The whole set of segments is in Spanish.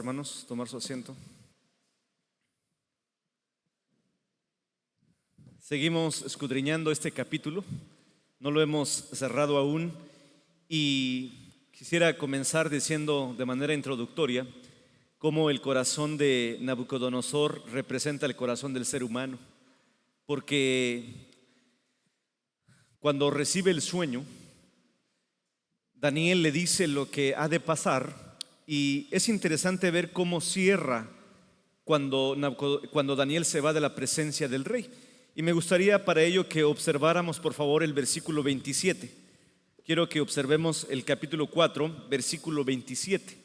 hermanos, tomar su asiento. Seguimos escudriñando este capítulo, no lo hemos cerrado aún y quisiera comenzar diciendo de manera introductoria cómo el corazón de Nabucodonosor representa el corazón del ser humano, porque cuando recibe el sueño, Daniel le dice lo que ha de pasar y es interesante ver cómo cierra cuando Daniel se va de la presencia del rey. Y me gustaría para ello que observáramos por favor el versículo 27. Quiero que observemos el capítulo 4, versículo 27.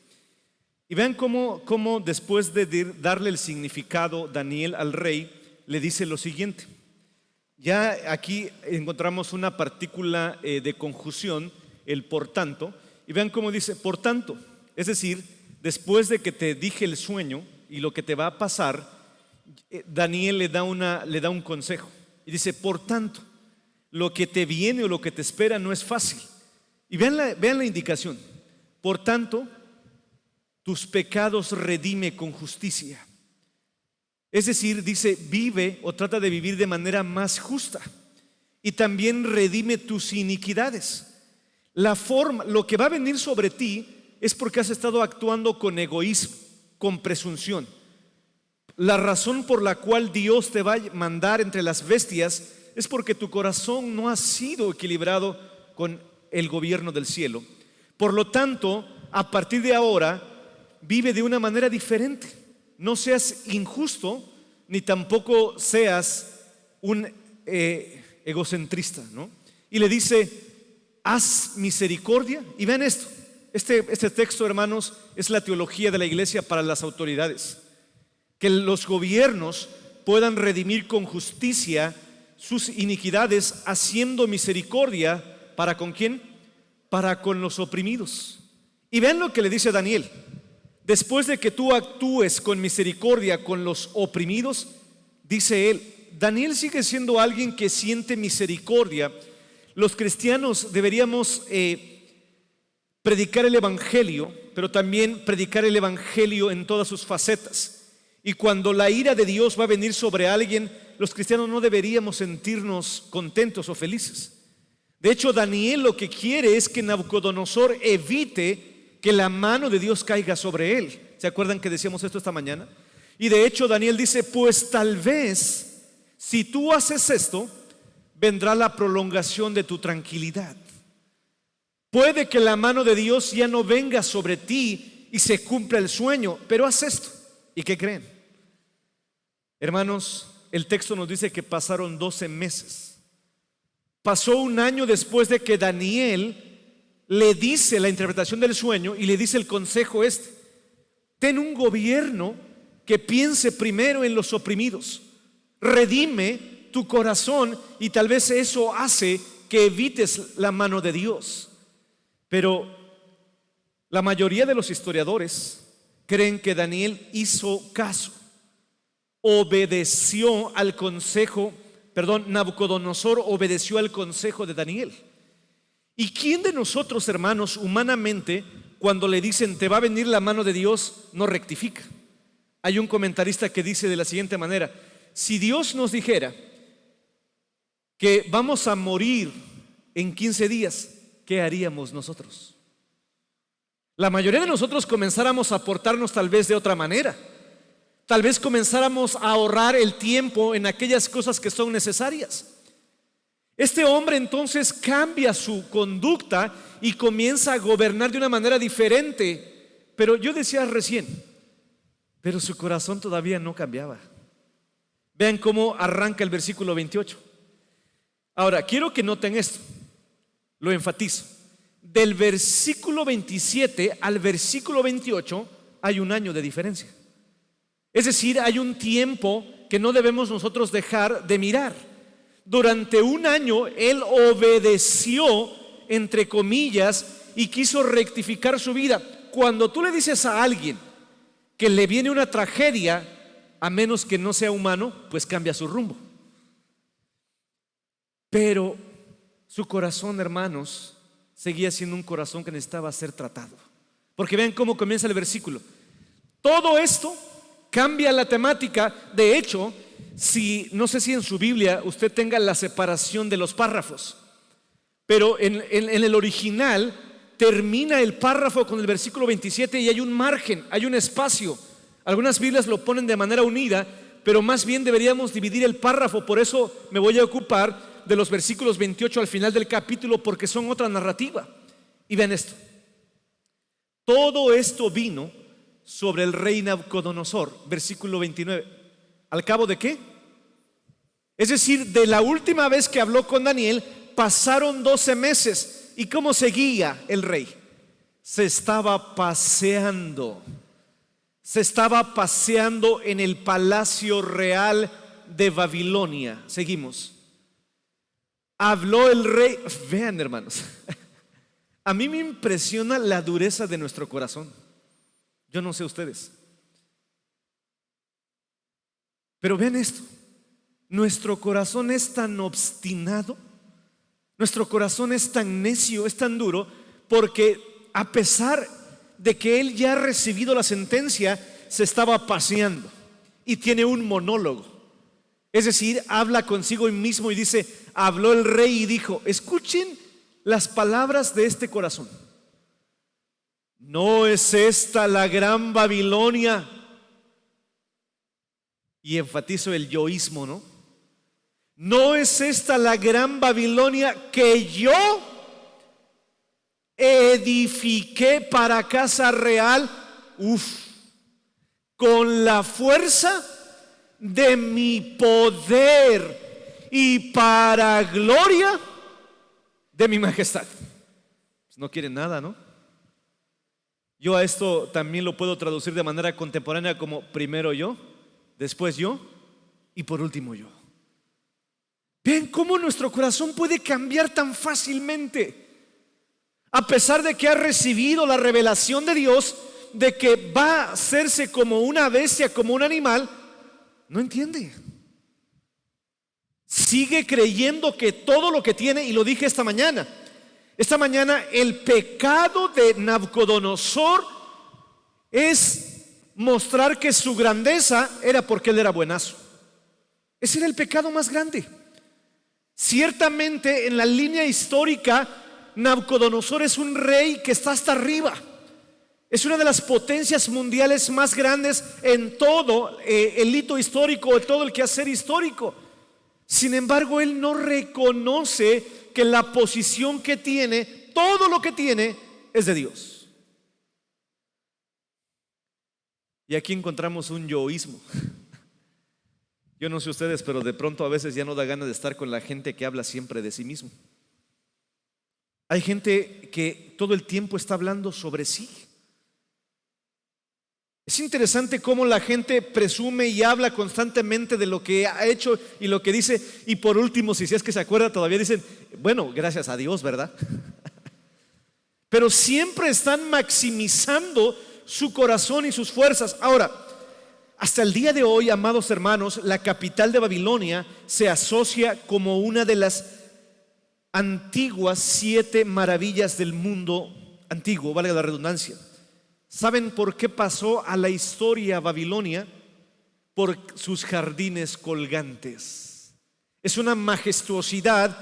Y vean cómo después de darle el significado Daniel al rey, le dice lo siguiente. Ya aquí encontramos una partícula de conjunción, el por tanto, y vean cómo dice por tanto, es decir, después de que te dije el sueño y lo que te va a pasar, Daniel le da un consejo y dice, por tanto, lo que te viene o lo que te espera no es fácil. Y vean la indicación, por tanto, tus pecados redime con justicia. Es decir, dice, vive o trata de vivir de manera más justa y también redime tus iniquidades. Lo que va a venir sobre ti es porque has estado actuando con egoísmo, con presunción. La razón por la cual Dios te va a mandar entre las bestias es porque tu corazón no ha sido equilibrado con el gobierno del cielo. Por lo tanto, a partir de ahora, vive de una manera diferente. No seas injusto, ni tampoco seas un egocentrista, ¿no? Y le dice, haz misericordia. Y vean esto, este texto, hermanos, es la teología de la iglesia para las autoridades. Que los gobiernos puedan redimir con justicia sus iniquidades, haciendo misericordia. ¿Para con quién? Para con los oprimidos. Y vean lo que le dice Daniel. Después de que tú actúes con misericordia con los oprimidos, dice él, Daniel sigue siendo alguien que siente misericordia. Los cristianos deberíamos predicar el evangelio, pero también predicar el evangelio en todas sus facetas. Y cuando la ira de Dios va a venir sobre alguien, los cristianos no deberíamos sentirnos contentos o felices. De hecho, Daniel lo que quiere es que Nabucodonosor evite que la mano de Dios caiga sobre él. ¿Se acuerdan que decíamos esto esta mañana? Y de hecho Daniel dice, pues tal vez si tú haces esto, vendrá la prolongación de tu tranquilidad. Puede que la mano de Dios ya no venga sobre ti y se cumpla el sueño, pero haz esto. ¿Y qué creen? Hermanos, el texto nos dice que pasaron 12 meses. Pasó un año después de que Daniel le dice la interpretación del sueño y le dice el consejo este. Ten un gobierno que piense primero en los oprimidos. Redime tu corazón y tal vez eso hace que evites la mano de Dios. Pero la mayoría de los historiadores creen que Daniel hizo caso, obedeció al consejo, Nabucodonosor obedeció al consejo de Daniel. ¿Y quién de nosotros, hermanos, humanamente, cuando le dicen te va a venir la mano de Dios, no rectifica? Hay un comentarista que dice de la siguiente manera, si Dios nos dijera que vamos a morir en 15 días, ¿qué haríamos nosotros? La mayoría de nosotros comenzáramos a portarnos tal vez de otra manera. Tal vez comenzáramos a ahorrar el tiempo en aquellas cosas que son necesarias. Este hombre entonces cambia su conducta y comienza a gobernar de una manera diferente. Pero yo decía recién, pero su corazón todavía no cambiaba. Vean cómo arranca el versículo 28. Ahora, quiero que noten esto, lo enfatizo. Del versículo 27 al versículo 28 hay un año de diferencia. Es decir, hay un tiempo que no debemos nosotros dejar de mirar. Durante un año él obedeció, entre comillas, y quiso rectificar su vida. Cuando tú le dices a alguien que le viene una tragedia, a menos que no sea humano, pues cambia su rumbo. Pero su corazón, hermanos, seguía siendo un corazón que necesitaba ser tratado. Porque vean cómo comienza el versículo. Todo esto cambia la temática. De hecho, no sé si en su Biblia usted tenga la separación de los párrafos, pero en el original termina el párrafo con el versículo 27 y hay un margen, hay un espacio. Algunas Biblias lo ponen de manera unida, pero más bien deberíamos dividir el párrafo. Por eso me voy a ocupar de los versículos 28 al final del capítulo, porque son otra narrativa. Y vean esto: todo esto vino sobre el rey Nabucodonosor, versículo 29. ¿Al cabo de qué? Es decir, de la última vez que habló con Daniel pasaron 12 meses. ¿Y cómo seguía el rey? Se estaba paseando. Se estaba paseando en el palacio real de Babilonia. Seguimos. Habló el rey. Vean, hermanos, a mí me impresiona la dureza de nuestro corazón. Yo no sé ustedes, pero vean esto: nuestro corazón es tan obstinado, nuestro corazón es tan necio, es tan duro, porque a pesar de que él ya ha recibido la sentencia, se estaba paseando y tiene un monólogo. Es decir, habla consigo mismo y dice: habló el rey y dijo. Escuchen las palabras de este corazón: ¿no es esta la gran Babilonia? Y enfatizo el yoísmo, ¿no? ¿No es esta la gran Babilonia que yo edifiqué para casa real? Con la fuerza de mi poder y para gloria de mi majestad. Pues no quieren nada, ¿no? Yo a esto también lo puedo traducir de manera contemporánea como: primero yo, después yo y por último yo. ¿Ven cómo nuestro corazón puede cambiar tan fácilmente? A pesar de que ha recibido la revelación de Dios de que va a hacerse como una bestia, como un animal, no entiende. Sigue creyendo que todo lo que tiene, y lo dije esta mañana, el pecado de Nabucodonosor es mostrar que su grandeza era porque él era buenazo. Ese era el pecado más grande. Ciertamente en la línea histórica, Nabucodonosor es un rey que está hasta arriba. Es una de las potencias mundiales más grandes en todo el hito histórico, en todo el quehacer histórico. Sin embargo, él no reconoce que la posición que tiene, todo lo que tiene, es de Dios. Y aquí encontramos un yoísmo. Yo no sé ustedes, pero de pronto a veces ya no da ganas de estar con la gente que habla siempre de sí mismo. Hay gente que todo el tiempo está hablando sobre sí. Es interesante cómo la gente presume y habla constantemente de lo que ha hecho y lo que dice. Y por último, si es que se acuerda, todavía dicen: bueno, gracias a Dios, ¿verdad? Pero siempre están maximizando su corazón y sus fuerzas. Ahora, hasta el día de hoy, amados hermanos, la capital de Babilonia se asocia como una de las antiguas 7 maravillas del mundo antiguo, valga la redundancia. ¿Saben por qué pasó a la historia Babilonia? Por sus jardines colgantes. Es una majestuosidad.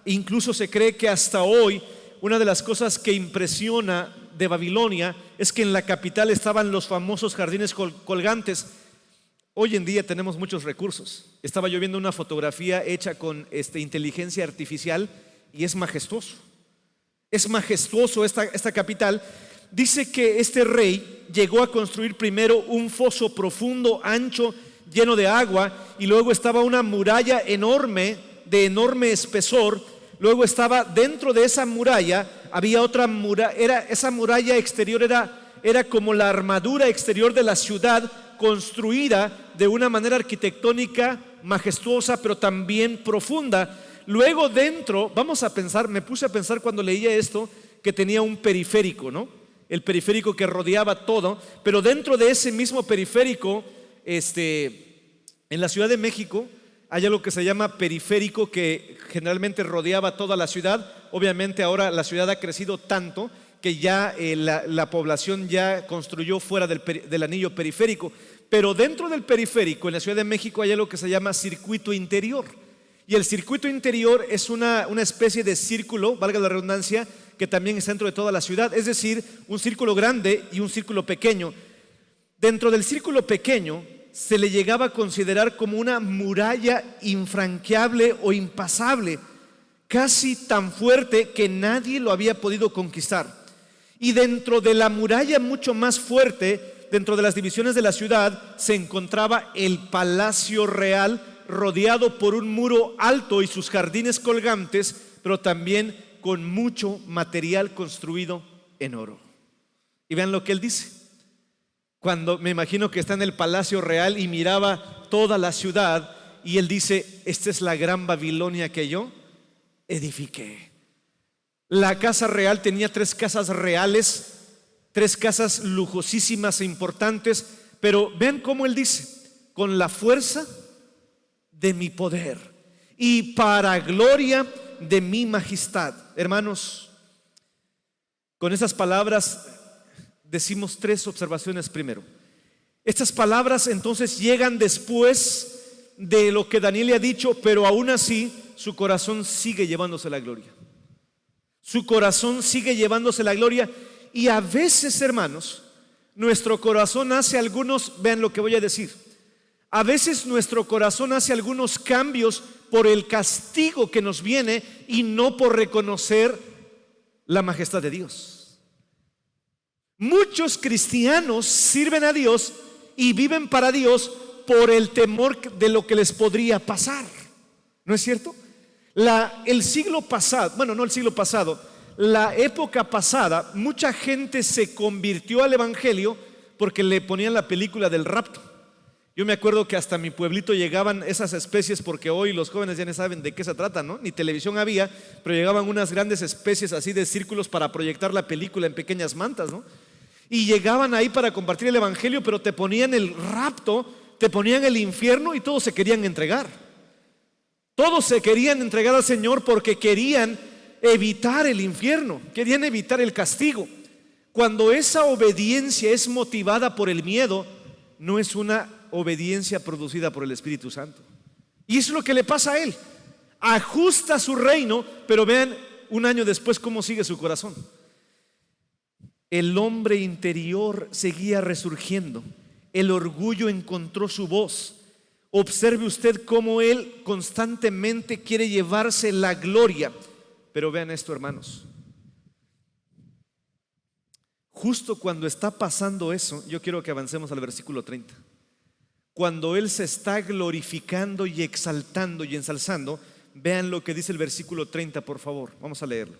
Incluso se cree que hasta hoy una de las cosas que impresiona de Babilonia es que en la capital estaban los famosos jardines colgantes. Hoy en día tenemos muchos recursos. Estaba yo viendo una fotografía hecha con inteligencia artificial y es majestuoso. Es majestuoso esta capital. Dice que este rey llegó a construir primero un foso profundo, ancho, lleno de agua, y luego estaba una muralla enorme, de enorme espesor. Luego estaba dentro de esa muralla, había otra muralla. Esa muralla exterior era como la armadura exterior de la ciudad, construida de una manera arquitectónica majestuosa, pero también profunda. Luego dentro, vamos a pensar, me puse a pensar cuando leía esto, que tenía un periférico, ¿no? El periférico que rodeaba todo, pero dentro de ese mismo periférico, en la Ciudad de México hay algo que se llama periférico, que generalmente rodeaba toda la ciudad. Obviamente ahora la ciudad ha crecido tanto que ya la población ya construyó fuera del anillo periférico. Pero dentro del periférico, en la Ciudad de México, hay algo que se llama circuito interior. Y el circuito interior es una especie de círculo, valga la redundancia, que también está dentro de toda la ciudad. Es decir, un círculo grande y un círculo pequeño. Dentro del círculo pequeño se le llegaba a considerar como una muralla infranqueable o impasable, casi tan fuerte que nadie lo había podido conquistar. Y dentro de la muralla mucho más fuerte, dentro de las divisiones de la ciudad, se encontraba el Palacio Real, rodeado por un muro alto y sus jardines colgantes, pero también con mucho material construido en oro. Y vean lo que él dice. Cuando me imagino que está en el Palacio Real y miraba toda la ciudad, y él dice: esta es la gran Babilonia que yo edifiqué. La casa real tenía 3 casas reales, 3 casas lujosísimas e importantes, pero vean cómo él dice: con la fuerza de mi poder y para gloria de mi majestad. Hermanos, con esas palabras decimos 3 observaciones. Primero, estas palabras entonces llegan después de lo que Daniel le ha dicho, pero aún así su corazón sigue llevándose la gloria. Su corazón sigue llevándose la gloria. Y a veces, hermanos, nuestro corazón hace algunos, vean lo que voy a decir, a veces nuestro corazón hace algunos cambios por el castigo que nos viene y no por reconocer la majestad de Dios. Muchos cristianos sirven a Dios y viven para Dios por el temor de lo que les podría pasar. ¿No es cierto? El siglo pasado, bueno, no el siglo pasado, la época pasada, mucha gente se convirtió al evangelio porque le ponían la película del rapto. Yo me acuerdo que hasta mi pueblito llegaban esas especies, porque hoy los jóvenes ya no saben de qué se trata, ¿no? Ni televisión había, pero llegaban unas grandes especies así de círculos para proyectar la película en pequeñas mantas, ¿no? Y llegaban ahí para compartir el evangelio, pero te ponían el rapto, te ponían el infierno y todos se querían entregar. Todos se querían entregar al Señor porque querían evitar el infierno, querían evitar el castigo. Cuando esa obediencia es motivada por el miedo, no es una obediencia producida por el Espíritu Santo. Y eso es lo que le pasa a él. Ajusta su reino, pero vean un año después cómo sigue su corazón. El hombre interior seguía resurgiendo. El orgullo encontró su voz. Observe usted cómo él constantemente quiere llevarse la gloria. Pero vean esto, hermanos. Justo cuando está pasando eso, yo quiero que avancemos al versículo 30. Cuando él se está glorificando y exaltando y ensalzando, vean lo que dice el versículo 30, por favor. Vamos a leerlo.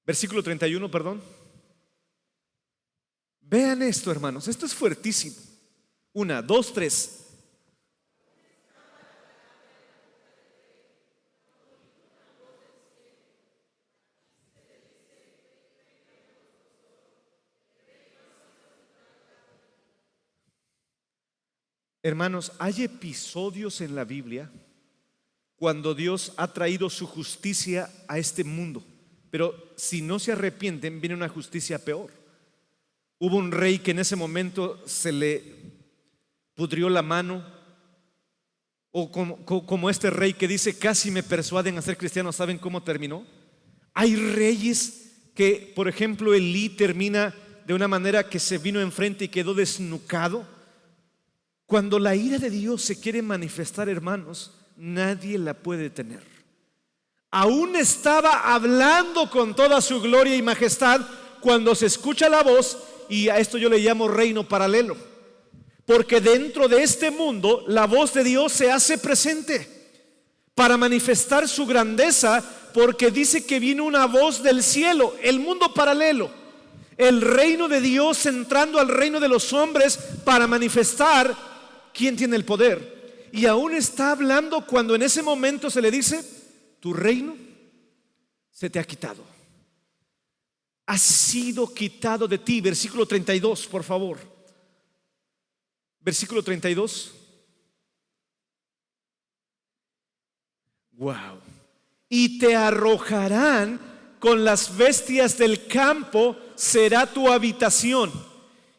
Versículo 31, perdón. Vean esto, hermanos, esto es fuertísimo. 1, 2, 3. Hermanos, hay episodios en la Biblia cuando Dios ha traído su justicia a este mundo, pero si no se arrepienten, viene una justicia peor. Hubo un rey que en ese momento se le pudrió la mano, o como este rey que dice: casi me persuaden a ser cristiano. ¿Saben cómo terminó? Hay reyes que, por ejemplo, Elí termina de una manera que se vino enfrente y quedó desnucado. Cuando la ira de Dios se quiere manifestar, hermanos, nadie la puede detener. Aún estaba hablando con toda su gloria y majestad cuando se escucha la voz, y a esto yo le llamo reino paralelo, porque dentro de este mundo la voz de Dios se hace presente para manifestar su grandeza, porque dice que vino una voz del cielo, el mundo paralelo, el reino de Dios entrando al reino de los hombres para manifestar quién tiene el poder. Y aún está hablando cuando en ese momento se le dice: tu reino se te ha quitado, ha sido quitado de ti. Versículo 32, por favor. Versículo 32. Wow. y te arrojarán con las bestias del campo, será tu habitación,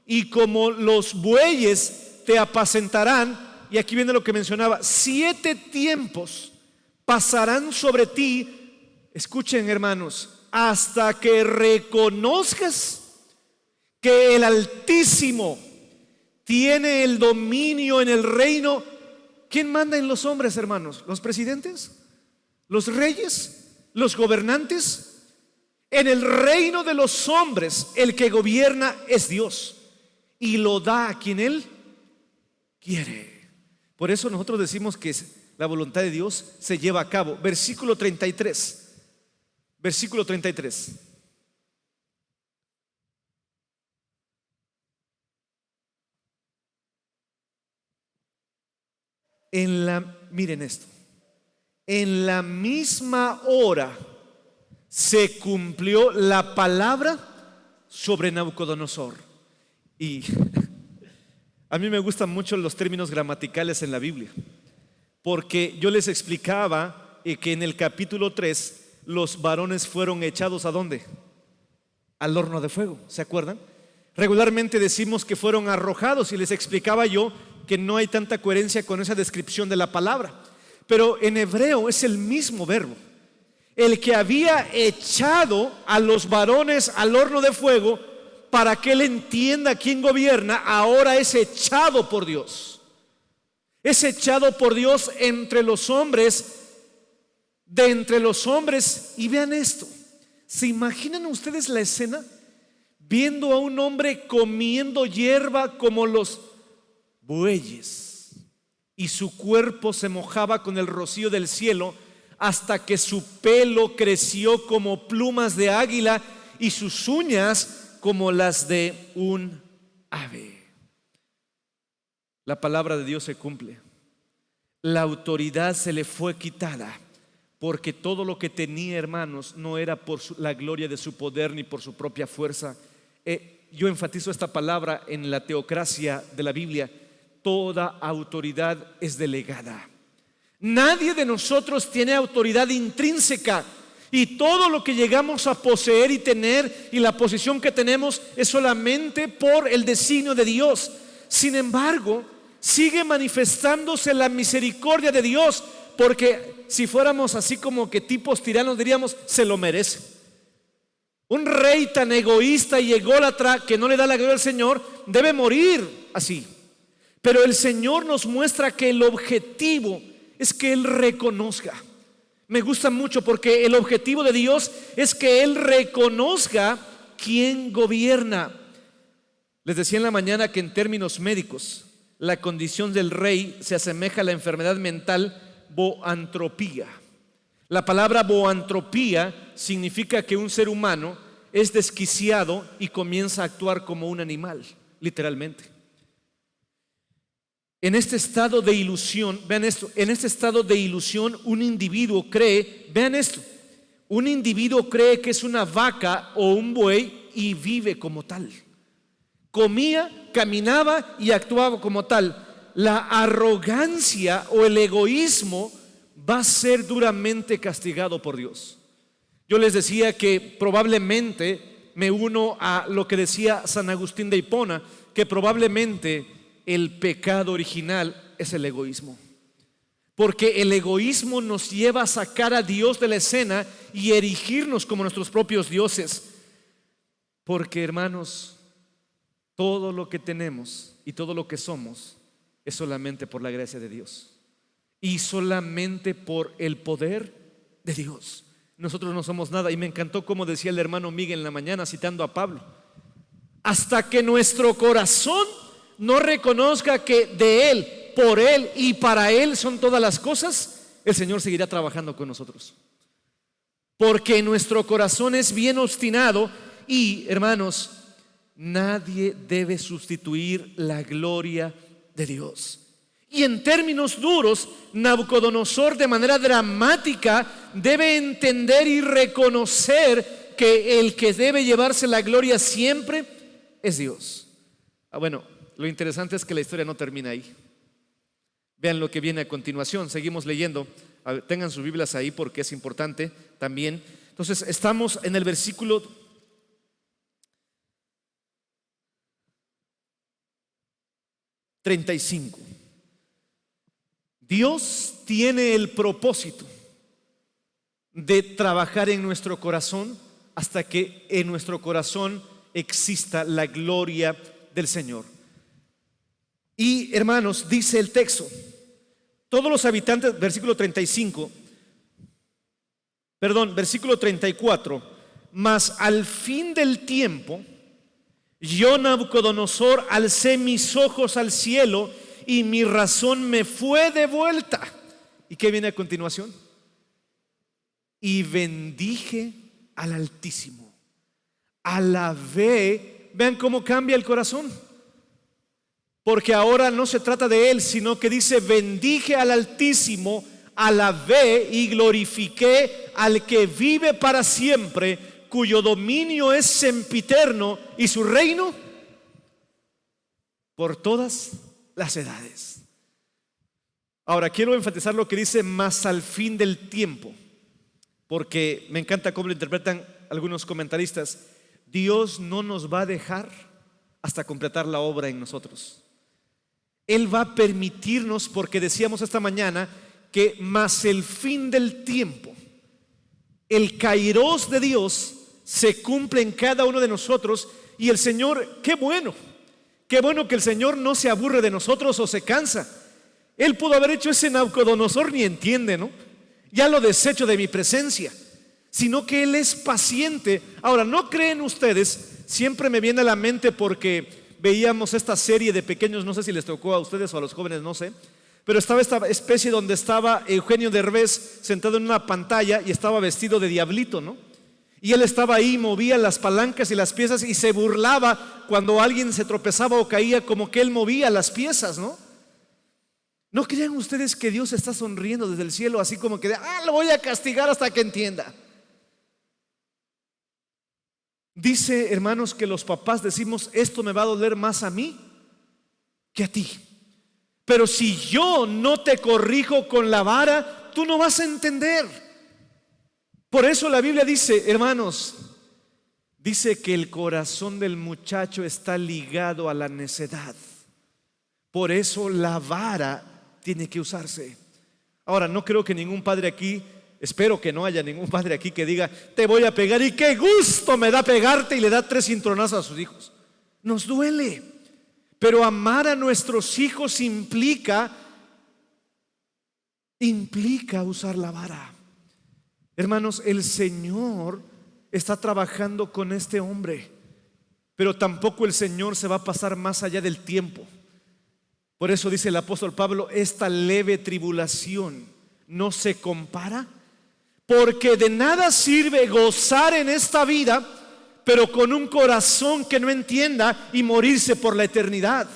y como los bueyes te apacentarán. Y aquí viene lo que mencionaba: 7 tiempos pasarán sobre ti, escuchen hermanos, hasta que reconozcas que el Altísimo tiene el dominio en el reino. ¿Quién manda en los hombres, hermanos? ¿Los presidentes? ¿Los reyes? ¿Los gobernantes? En el reino de los hombres el que gobierna es Dios, y lo da a quien Él quiere. Por eso nosotros decimos que la voluntad de Dios se lleva a cabo. Versículo 33. Versículo 33. Miren esto: en la misma hora se cumplió la palabra sobre Nabucodonosor. Y a mí me gustan mucho los términos gramaticales en la Biblia, porque yo les explicaba que en el capítulo 3 los varones fueron echados ¿a dónde? Al horno de fuego, ¿se acuerdan? Regularmente decimos que fueron arrojados, y les explicaba yo que no hay tanta coherencia con esa descripción de la palabra, pero en hebreo es el mismo verbo. El que había echado a los varones al horno de fuego, para que él entienda quién gobierna, ahora es echado por Dios. Es echado por Dios entre los hombres, de entre los hombres. Y vean esto: ¿se imaginan ustedes la escena? Viendo a un hombre comiendo hierba como los bueyes, y su cuerpo se mojaba con el rocío del cielo, hasta que su pelo creció como plumas de águila, y sus uñas como las de un ave. La palabra de Dios se cumple. La autoridad se le fue quitada, porque todo lo que tenía, hermanos, no era por la gloria de su poder ni por su propia fuerza. Yo enfatizo esta palabra en la teocracia de la Biblia: toda autoridad es delegada. Nadie de nosotros tiene autoridad intrínseca, y todo lo que llegamos a poseer y tener, y la posición que tenemos, es solamente por el designio de Dios. Sin embargo, sigue manifestándose la misericordia de Dios, porque si fuéramos así como que tipos tiranos, diríamos: se lo merece. Un rey tan egoísta y ególatra que no le da la gloria al Señor debe morir así. Pero el Señor nos muestra que el objetivo es que Él reconozca. Me gusta mucho, porque el objetivo de Dios es que Él reconozca quién gobierna. Les decía en la mañana que en términos médicos la condición del rey se asemeja a la enfermedad mental boantropía. La palabra boantropía significa que un ser humano es desquiciado y comienza a actuar como un animal, literalmente. En este estado de ilusión, vean esto, en este estado de ilusión un individuo cree, vean esto, un individuo cree que es una vaca o un buey y vive como tal. Comía, caminaba y actuaba como tal. La arrogancia o el egoísmo va a ser duramente castigado por Dios. Yo les decía que probablemente me uno a lo que decía San Agustín de Hipona, que probablemente el pecado original es el egoísmo, porque el egoísmo nos lleva a sacar a Dios de la escena y erigirnos como nuestros propios dioses. Porque, hermanos, todo lo que tenemos y todo lo que somos es solamente por la gracia de Dios y solamente por el poder de Dios. Nosotros no somos nada. Y me encantó como decía el hermano Miguel en la mañana, citando a Pablo: hasta que nuestro corazón no reconozca que de Él, por Él y para Él son todas las cosas, el Señor seguirá trabajando con nosotros. Porque nuestro corazón es bien obstinado. Y, hermanos, nadie debe sustituir la gloria de Dios. Y en términos duros, Nabucodonosor, de manera dramática, debe entender y reconocer que el que debe llevarse la gloria siempre es Dios. Bueno, lo interesante es que la historia no termina ahí. Vean lo que viene a continuación. Seguimos leyendo Tengan sus Biblias ahí porque es importante también. Entonces estamos en el versículo 35. Dios tiene el propósito de trabajar en nuestro corazón hasta que en nuestro corazón exista la gloria del Señor. Y hermanos, dice el texto, todos los habitantes, versículo 34, mas al fin del tiempo, yo Nabucodonosor alcé mis ojos al cielo y mi razón me fue devuelta. ¿Y qué viene a continuación? Y bendije al Altísimo, alabé. Vean cómo cambia el corazón, porque ahora no se trata de él, sino que dice: bendije al Altísimo, alabé y glorifiqué al que vive para siempre, cuyo dominio es sempiterno y su reino por todas las edades. Ahora quiero enfatizar lo que dice más al fin del tiempo, porque me encanta cómo lo interpretan algunos comentaristas. Dios no nos va a dejar hasta completar la obra en nosotros. Él va a permitirnos, porque decíamos esta mañana que más el fin del tiempo, el kairos de Dios se cumple en cada uno de nosotros. Y el Señor, qué bueno que el Señor no se aburre de nosotros o se cansa. Él pudo haber hecho ese Nabucodonosor, ni entiende, ¿no? Ya lo desecho de mi presencia, sino que Él es paciente. Ahora, ¿no creen ustedes? Siempre me viene a la mente porque veíamos esta serie de pequeños, no sé si les tocó a ustedes o a los jóvenes, no sé, pero estaba esta especie donde estaba Eugenio Derbez sentado en una pantalla y estaba vestido de diablito, ¿no? Y él estaba ahí, movía las palancas y las piezas y se burlaba cuando alguien se tropezaba o caía, como que él movía las piezas, ¿no? ¿No crean ustedes que Dios está sonriendo desde el cielo, así como que lo voy a castigar hasta que entienda? Dice, hermanos, que los papás decimos: esto me va a doler más a mí que a ti. Pero si yo no te corrijo con la vara, tú no vas a entender. Por eso la Biblia dice, hermanos, dice que el corazón del muchacho está ligado a la necedad. Por eso la vara tiene que usarse. Ahora, no creo que ningún padre aquí, espero que no haya ningún padre aquí que diga: te voy a pegar y qué gusto me da pegarte, y le da 3 cintronazos a sus hijos. Nos duele, pero amar a nuestros hijos implica usar la vara. Hermanos, el Señor está trabajando con este hombre, pero tampoco el Señor se va a pasar más allá del tiempo. Por eso dice el apóstol Pablo: esta leve tribulación no se compara, porque de nada sirve gozar en esta vida, pero con un corazón que no entienda, y morirse por la eternidad.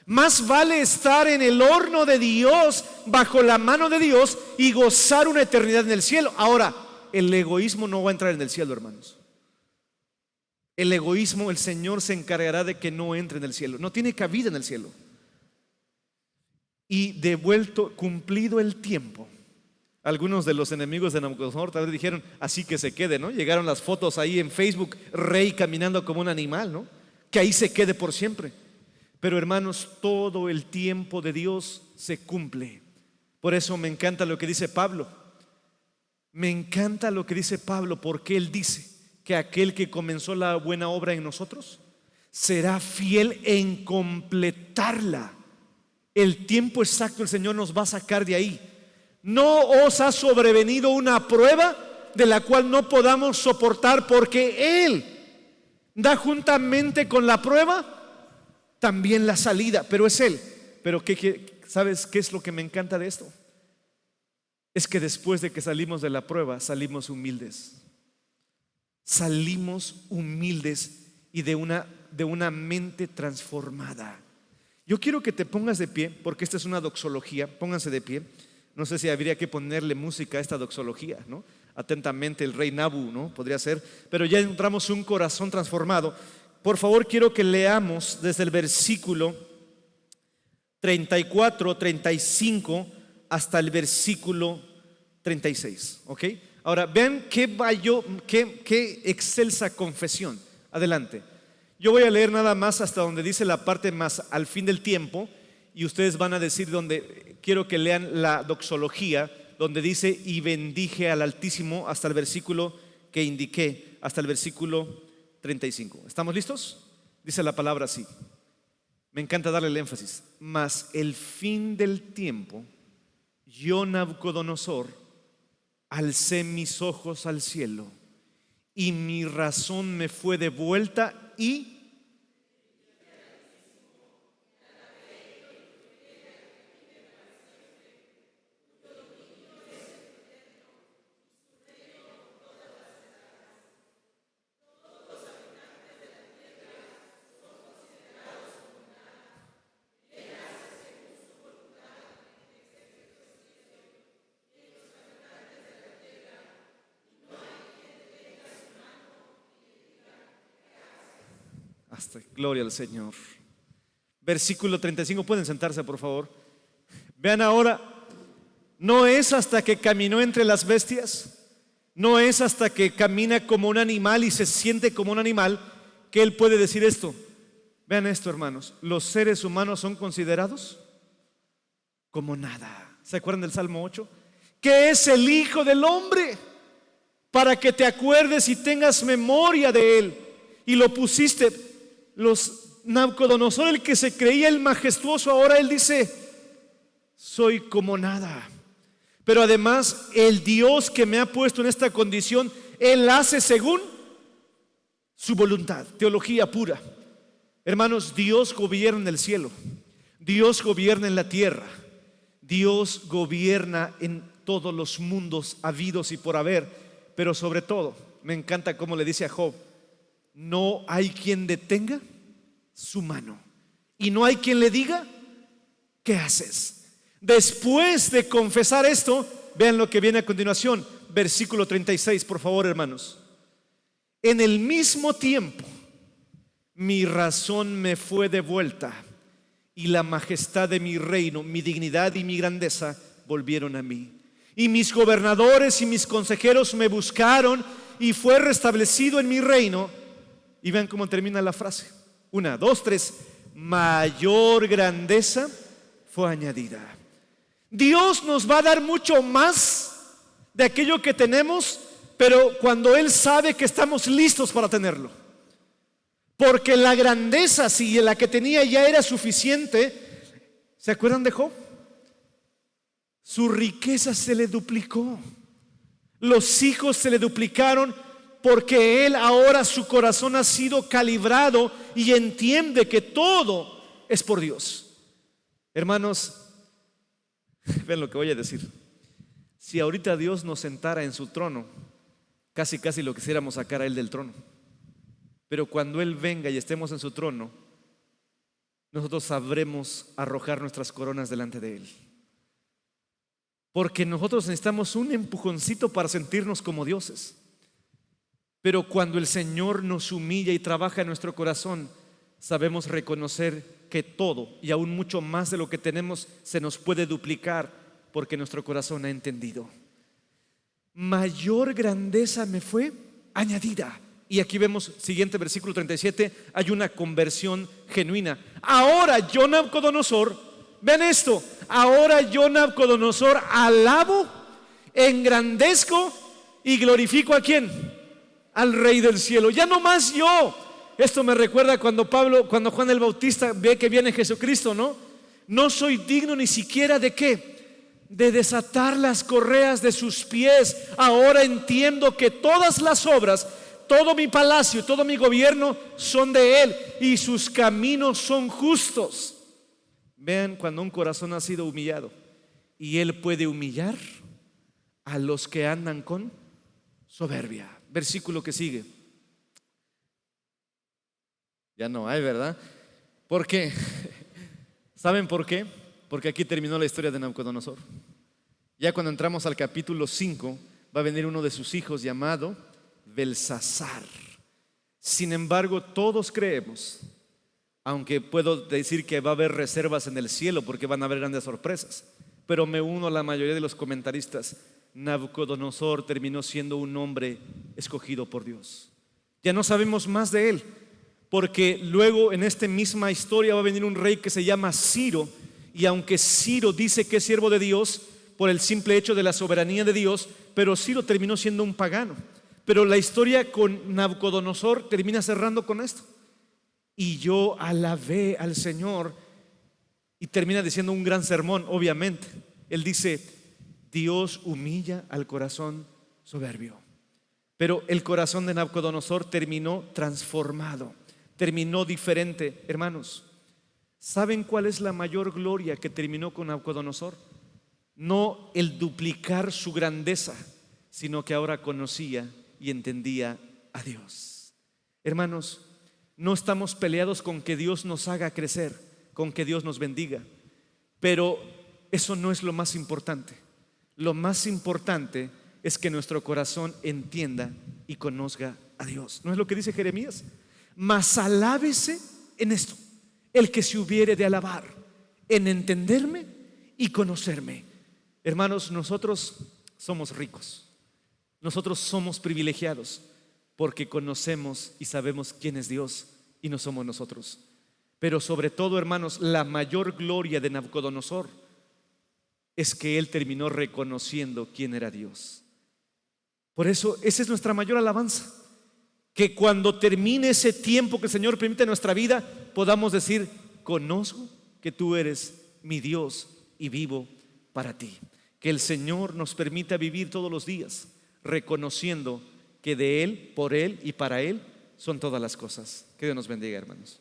Más vale estar en el horno de Dios, bajo la mano de Dios, y gozar una eternidad en el cielo. Ahora, el egoísmo no va a entrar en el cielo, hermanos. El egoísmo, el Señor se encargará de que no entre en el cielo. No tiene cabida en el cielo. Y cumplido el tiempo, algunos de los enemigos de Nabucodonosor tal vez dijeron: así que se quede, ¿no? Llegaron las fotos ahí en Facebook, rey caminando como un animal, ¿no? Que ahí se quede por siempre. Pero hermanos, todo el tiempo de Dios se cumple. Por eso me encanta lo que dice Pablo. Me encanta lo que dice Pablo, porque él dice que aquel que comenzó la buena obra en nosotros será fiel en completarla. El tiempo exacto el Señor nos va a sacar de ahí. No os ha sobrevenido una prueba de la cual no podamos soportar, porque Él da juntamente con la prueba también la salida. Pero es Él. Pero ¿sabes qué es lo que me encanta de esto? Es que después de que salimos de la prueba, salimos humildes. Salimos humildes y de una mente transformada. Yo quiero que te pongas de pie, porque esta es una doxología. Pónganse de pie. No sé si habría que ponerle música a esta doxología, ¿no? Atentamente el rey Nabu, ¿no? Podría ser. Pero ya encontramos un corazón transformado. Por favor, quiero que leamos desde el versículo 34, 35 hasta el versículo 36, ¿ok? Ahora, vean qué excelsa confesión. Adelante. Yo voy a leer nada más hasta donde dice la parte más al fin del tiempo, y ustedes van a decir donde, quiero que lean la doxología, donde dice y bendije al Altísimo hasta el versículo que indiqué, hasta el versículo 35. ¿Estamos listos? Dice la palabra así. Me encanta darle el énfasis. Mas el fin del tiempo, yo Nabucodonosor, alcé mis ojos al cielo y mi razón me fue devuelta y hasta gloria al Señor. Versículo 35, pueden sentarse por favor. Vean ahora, no es hasta que caminó entre las bestias, no es hasta que camina como un animal y se siente como un animal que él puede decir esto. Vean esto, hermanos, los seres humanos son considerados como nada. ¿Se acuerdan del Salmo 8? ¿Qué es el Hijo del Hombre? Para que te acuerdes y tengas memoria de él. Y lo pusiste. Nabucodonosor, el que se creía el majestuoso, ahora él dice: soy como nada. Pero además, el Dios que me ha puesto en esta condición, él hace según su voluntad. Teología pura. Hermanos, Dios gobierna en el cielo, Dios gobierna en la tierra, Dios gobierna en todos los mundos habidos y por haber. Pero sobre todo, me encanta cómo le dice a Job: no hay quien detenga su mano y no hay quien le diga ¿qué haces? Después de confesar esto, vean lo que viene a continuación, versículo 36, por favor, hermanos. En el mismo tiempo mi razón me fue devuelta y la majestad de mi reino, mi dignidad y mi grandeza volvieron a mí. Y mis gobernadores y mis consejeros me buscaron y fue restablecido en mi reino. Y vean cómo termina la frase. 1, 2, 3. Mayor grandeza fue añadida. Dios nos va a dar mucho más de aquello que tenemos, pero cuando Él sabe que estamos listos para tenerlo. Porque la grandeza, si la que tenía ya era suficiente, ¿se acuerdan de Job? Su riqueza se le duplicó. Los hijos se le duplicaron, porque él ahora su corazón ha sido calibrado y entiende que todo es por Dios. Hermanos, ven lo que voy a decir. Si ahorita Dios nos sentara en su trono, casi lo quisiéramos sacar a él del trono. Pero cuando él venga y estemos en su trono, nosotros sabremos arrojar nuestras coronas delante de él. Porque nosotros necesitamos un empujoncito para sentirnos como dioses. Pero cuando el Señor nos humilla y trabaja en nuestro corazón, sabemos reconocer que todo y aún mucho más de lo que tenemos se nos puede duplicar, porque nuestro corazón ha entendido. Mayor grandeza me fue añadida. Y aquí vemos, siguiente versículo 37, hay una conversión genuina. Ahora yo Nabucodonosor, ven esto, ahora yo Nabucodonosor alabo, engrandezco y glorifico ¿a quién? Al Rey del cielo. Ya no más yo. Esto me recuerda cuando Juan el Bautista ve que viene Jesucristo, ¿no? No soy digno ni siquiera de ¿qué? De desatar las correas de sus pies. Ahora entiendo que todas las obras, todo mi palacio, todo mi gobierno son de Él y sus caminos son justos. Vean cuando un corazón ha sido humillado y Él puede humillar a los que andan con soberbia. Versículo que sigue. Ya no hay, ¿verdad? ¿Por qué? ¿Saben por qué? Porque aquí terminó la historia de Nabucodonosor. Ya cuando entramos al capítulo 5, va a venir uno de sus hijos llamado Belsasar. Sin embargo, todos creemos, aunque puedo decir que va a haber reservas en el cielo porque van a haber grandes sorpresas, pero me uno a la mayoría de los comentaristas. Nabucodonosor terminó siendo un hombre escogido por Dios. Ya no sabemos más de él, porque luego en esta misma historia va a venir un rey que se llama Ciro, y aunque Ciro dice que es siervo de Dios por el simple hecho de la soberanía de Dios, pero Ciro terminó siendo un pagano. Pero la historia con Nabucodonosor termina cerrando con esto: y yo alabé al Señor, y termina diciendo un gran sermón. Obviamente él dice: Dios humilla al corazón soberbio. Pero el corazón de Nabucodonosor terminó transformado, terminó diferente. Hermanos, ¿saben cuál es la mayor gloria que terminó con Nabucodonosor? No el duplicar su grandeza, sino que ahora conocía y entendía a Dios. Hermanos, no estamos peleados con que Dios nos haga crecer, con que Dios nos bendiga, pero eso no es lo más importante. Lo más importante es que nuestro corazón entienda y conozca a Dios. ¿No es lo que dice Jeremías? Mas alábese en esto el que se hubiere de alabar, en entenderme y conocerme. Hermanos, nosotros somos ricos, nosotros somos privilegiados, porque conocemos y sabemos quién es Dios y no somos nosotros. Pero sobre todo, hermanos, la mayor gloria de Nabucodonosor es que él terminó reconociendo quién era Dios. Por eso esa es nuestra mayor alabanza, que cuando termine ese tiempo que el Señor permite en nuestra vida, podamos decir: conozco que tú eres mi Dios y vivo para ti. Que el Señor nos permita vivir todos los días reconociendo que de Él, por Él y para Él son todas las cosas. Que Dios nos bendiga, hermanos.